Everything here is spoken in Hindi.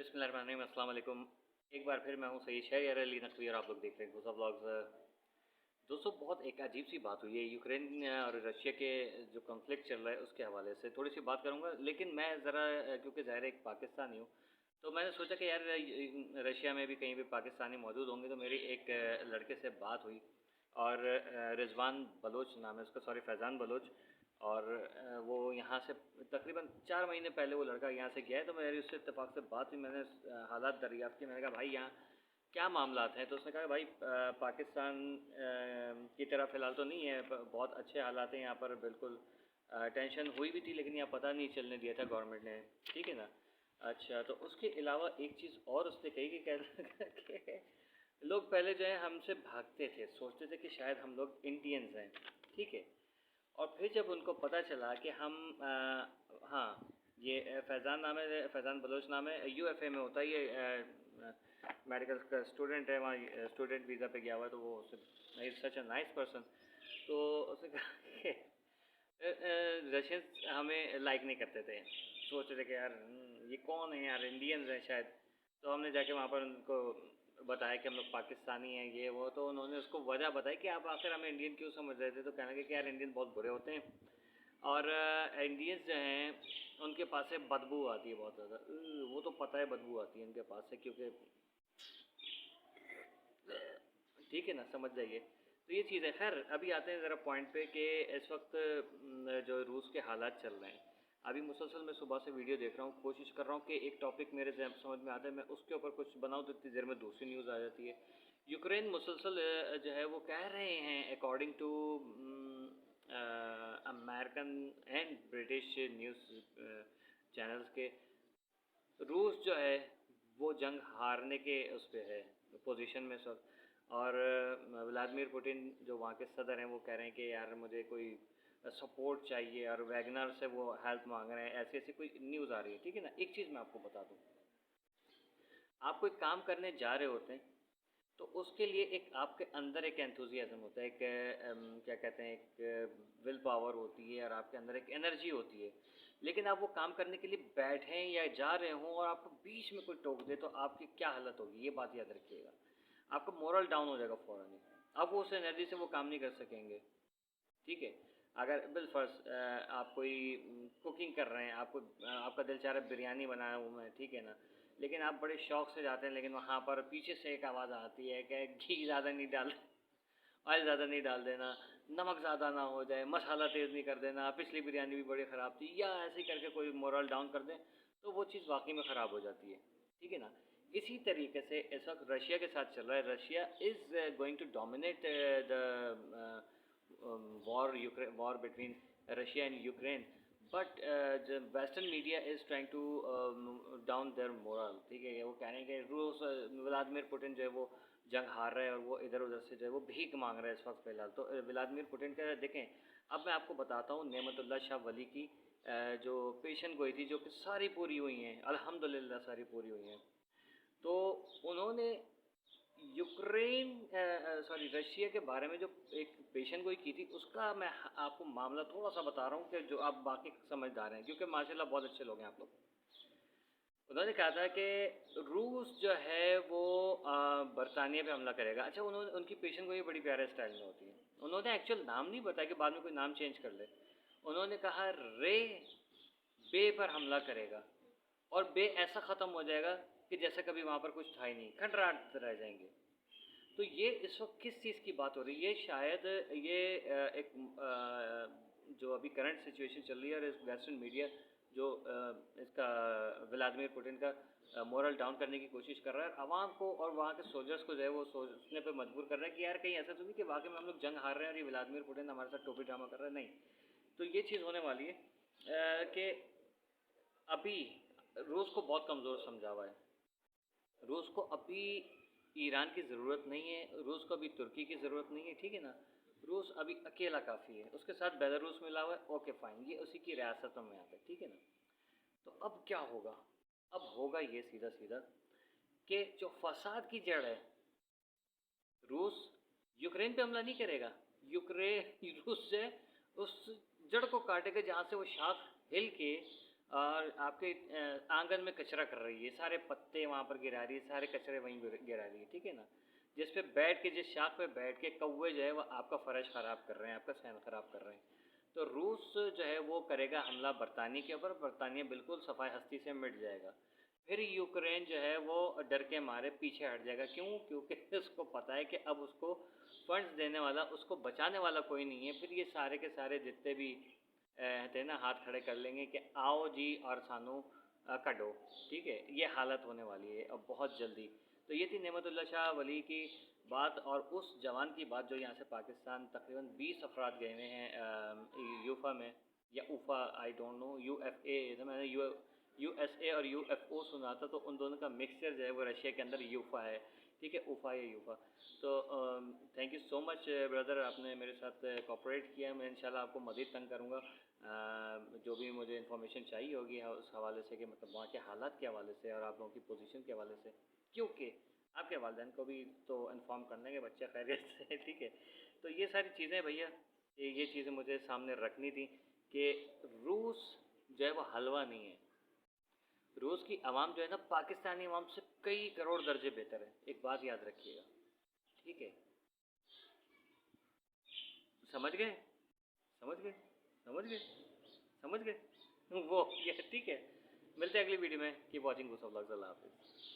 बिस्मिल्लाहिर्रहमानिर्रहीम, अस्सलाम वालेकुम। एक बार फिर मैं हूँ सईद शहर अली नकवी और आप लोग देख रहे हैं गुज़ा व्लॉग्स। दोस्तों, बहुत एक अजीब सी बात हुई है यूक्रेन और रशिया के जो कॉन्फ्लिक्ट चल रहा है उसके हवाले से थोड़ी सी बात करूँगा। लेकिन मैं ज़रा क्योंकि ज़ाहिर है एक पाकिस्तानी हूँ, तो मैंने सोचा कि यार रशिया में भी कहीं भी पाकिस्तानी मौजूद होंगे, तो मेरी एक लड़के से बात हुई और रिजवान बलोच नाम है उसका, सॉरी फैज़ान बलोच। और वो यहाँ से तकरीबन 4 महीने पहले वो लड़का यहाँ से गया है, तो मेरी उससे इत्तेफाक से बात हुई। मैंने हालात दरियाफ़्त किए। मैंने कहा भाई यहाँ क्या मामलात हैं? तो उसने कहा भाई पाकिस्तान की तरह फ़िलहाल तो नहीं है, बहुत अच्छे हालात हैं यहाँ पर, बिल्कुल टेंशन हुई भी थी लेकिन यहाँ पता नहीं चलने दिया था गवर्नमेंट ने, ठीक है ना। अच्छा, तो उसके अलावा एक चीज़ और उसने कही कि कि लोग पहले जो है हमसे भागते थे, सोचते थे कि शायद हम लोग इंडियंस हैं, ठीक है। और फिर जब उनको पता चला कि हम हाँ, ये फैज़ान नाम है, फैज़ान बलोच नाम है, यूएफए में होता है ये, मेडिकल का स्टूडेंट है वहाँ, स्टूडेंट वीज़ा पे गया हुआ है। तो वो सच अ नाइस पर्सन। तो उसने कहा कि रशियंस हमें लाइक नहीं करते थे, सोच रहे थे कि यार ये कौन है यार, इंडियंस हैं शायद। तो हमने जाके वहाँ पर उनको बताया कि हम लोग पाकिस्तानी हैं ये वो, तो उन्होंने उसको वजह बताई कि आप आखिर हमें इंडियन क्यों समझ रहे थे। तो कहने लगे कि यार इंडियन बहुत बुरे होते हैं और इंडियंस जो हैं उनके पास से बदबू आती है बहुत ज़्यादा। वो तो पता है बदबू आती है उनके पास से, क्योंकि ठीक है ना, समझ जाइए। तो ये चीज़ है। खैर, अभी आते हैं ज़रा पॉइंट पे कि इस वक्त जो रूस के हालात चल रहे हैं, अभी मुसलसल मैं सुबह से वीडियो देख रहा हूँ, कोशिश कर रहा हूँ कि एक टॉपिक मेरे समझ में आता है, मैं उसके ऊपर कुछ बनाऊँ, तो इतनी देर में दूसरी न्यूज़ आ जाती है। यूक्रेन मुसलसल जो है वो कह रहे हैं according to American and British news channels के, रूस जो है वो जंग हारने के उस पे है, पोजीशन में सब। और व्लादिमीर पुतिन जो वहाँ के सदर हैं वो कह रहे हैं कि यार मुझे कोई सपोर्ट चाहिए, और वैगनर से वो हेल्प मांग रहे हैं, ऐसी ऐसी कोई न्यूज़ आ रही है, ठीक है ना। एक चीज़ मैं आपको बता दूँ, आप कोई काम करने जा रहे होते हैं तो उसके लिए एक आपके अंदर एक एंथुजियाज़्म होता है, एक क्या कहते हैं, एक विल पावर होती है और आपके अंदर एक एनर्जी होती है। लेकिन आप वो काम करने के लिए बैठें या जा रहे हों और आपको बीच में कोई टोक दे, तो आपकी क्या हालत होगी, ये बात याद रखिएगा। आपका मोरल डाउन हो जाएगा फ़ौरन ही। अब वो उस एनर्जी से वो काम नहीं कर सकेंगे, ठीक है। अगर बिलफ़र्ज़ आप कोई कुकिंग कर रहे हैं, आपको आपका दिल चाह रहा है बिरयानी बनाया हूँ मैं, ठीक है ना, लेकिन आप बड़े शौक़ से जाते हैं, लेकिन वहाँ पर पीछे से एक आवाज़ आती है कि घी ज़्यादा नहीं डाल, ऑयल ज़्यादा नहीं डाल देना, नमक ज़्यादा ना हो जाए, मसाला तेज़ नहीं कर देना, पिछली बिरयानी भी बड़ी ख़राब थी, या ऐसे ही करके कोई मोरल डाउन कर दें, तो वो चीज़ वाक़ई में ख़राब हो जाती है, ठीक है ना। इसी तरीके से इस वक्त रशिया के साथ चल रहा है। Russia is going to dominate the war between Russia and Ukraine, but the Western media is trying to down their morale, ठीक है। वो कह रहे हैं कि रूस, व्लादिमीर पुतिन जो है वो जंग हार रहा है और वो इधर उधर से जो है वो भीख मांग रहा है इस वक्त फ़िलहाल। तो व्लादिमीर पुतिन का देखें, अब मैं आपको बताता हूँ नेमतुल्लाह शाह वली की जो पेशन गोई थी, जो कि सारी पूरी हुई हैं अल्हम्दुलिल्लाह, सारी पूरी हुई हैं। तो उन्होंने यूक्रेन सॉरी रशिया के बारे में जो एक पेशन गोई की थी, उसका मैं आपको मामला थोड़ा सा बता रहा हूँ कि जो आप बाकी समझदार हैं, क्योंकि माशाल्लाह बहुत अच्छे लोग हैं आप लोग। उन्होंने कहा था कि रूस जो है वो बरतानिया पे हमला करेगा। अच्छा, उन्होंने उनकी पेशन गोई बड़ी प्यारे स्टाइल में होती है। उन्होंने एक्चुअल नाम नहीं बताया कि बाद में कोई नाम चेंज कर ले। उन्होंने कहा रे बे पर हमला करेगा, और बे ऐसा ख़त्म हो जाएगा कि जैसे कभी वहाँ पर कुछ था ही नहीं, खंडराट रह जाएंगे। तो ये इस वक्त किस चीज़ की बात हो रही है? ये शायद ये एक जो अभी करंट सिचुएशन चल रही है, और इस वेस्टर्न मीडिया जो इसका व्लादिमीर पुतिन का मोरल डाउन करने की कोशिश कर रहा है, आवाम को और वहाँ के सोल्जर्स को जो है वो सोचने पे मजबूर कर रहा है कि यार कहीं ऐसा तो नहीं कि वाकई में हम लोग जंग हार रहे हैं और ये व्लादिमीर पुतिन हमारे साथ टोपी ड्रामा कर रहा है। नहीं, तो ये चीज़ होने वाली है कि अभी रूस को बहुत कमज़ोर समझा हुआ है। रूस को अभी ईरान की ज़रूरत नहीं है, रूस को अभी तुर्की की ज़रूरत नहीं है, ठीक है ना। रूस अभी अकेला काफ़ी है, उसके साथ बेलारूस मिला हुआ है, ओके फ़ाइन, ये उसी की रियासतों में आता है, ठीक है ना। तो अब क्या होगा? अब होगा ये सीधा सीधा कि जो फसाद की जड़ है, रूस यूक्रेन पे हमला नहीं करेगा, यूक्रेन रूस से उस जड़ को काटेगा जहाँ से वो शाख हिल के और आपके आंगन में कचरा कर रही है, सारे पत्ते वहाँ पर गिरा रही है, सारे कचरे वहीं गिरा रही है, ठीक है ना। जिस पे बैठ के, जिस शाख पे बैठ के कौवे जो है वो आपका फ़र्श ख़राब कर रहे हैं, आपका सहन ख़राब कर रहे हैं। तो रूस जो है वो करेगा हमला बरतानिया के ऊपर, बरतानिया बिल्कुल सफ़ाई हस्ती से मिट जाएगा। फिर यूक्रेन जो है वो डर के मारे पीछे हट जाएगा। क्यों? क्योंकि उसको पता है कि अब उसको फंड्स देने वाला, उसको बचाने वाला कोई नहीं है। फिर ये सारे के सारे जितने भी थे ना, हाथ खड़े कर लेंगे कि आओ जी और सानू कटो, ठीक है। ये हालत होने वाली है अब बहुत जल्दी। तो ये थी नेमतुल्ला शाह वली की बात, और उस जवान की बात जो यहाँ से पाकिस्तान तकरीबन 20 अफराद गए हुए हैं यूफा में, या ऊफा, आई डोंट नो, UFA, मैंने USA और UFO सुना था, तो उन दोनों का मिक्सचर जो है वो रशिया के अंदर यूफा है, ठीक है, ऊफा या यूफा। तो thank you so much brother, आपने मेरे साथ कोऑपरेट किया। मैं इंशाल्लाह आपको मज़ीद तंग करूँगा, जो भी मुझे इन्फॉर्मेशन चाहिए होगी उस हवाले से, कि मतलब वहाँ के हालात के हवाले से और आप लोगों की पोजीशन के हवाले से, क्योंकि आपके वालिदैन को भी तो इन्फॉर्म करने के बच्चे खैरियत से, ठीक है। तो ये सारी चीज़ें भैया, ये चीज़ें मुझे सामने रखनी थी कि रूस जो है वो हलवा नहीं है। रूस की आवाम जो है ना, पाकिस्तानी आवाम से कई करोड़ दर्जे बेहतर है, एक बात याद रखिएगा, ठीक है। समझ गए? समझ गए? समझ गए? समझ गए? वो ये ठीक है। मिलते हैं अगली वीडियो में। कीप वॉचिंग, अल्लाह हाफिज़।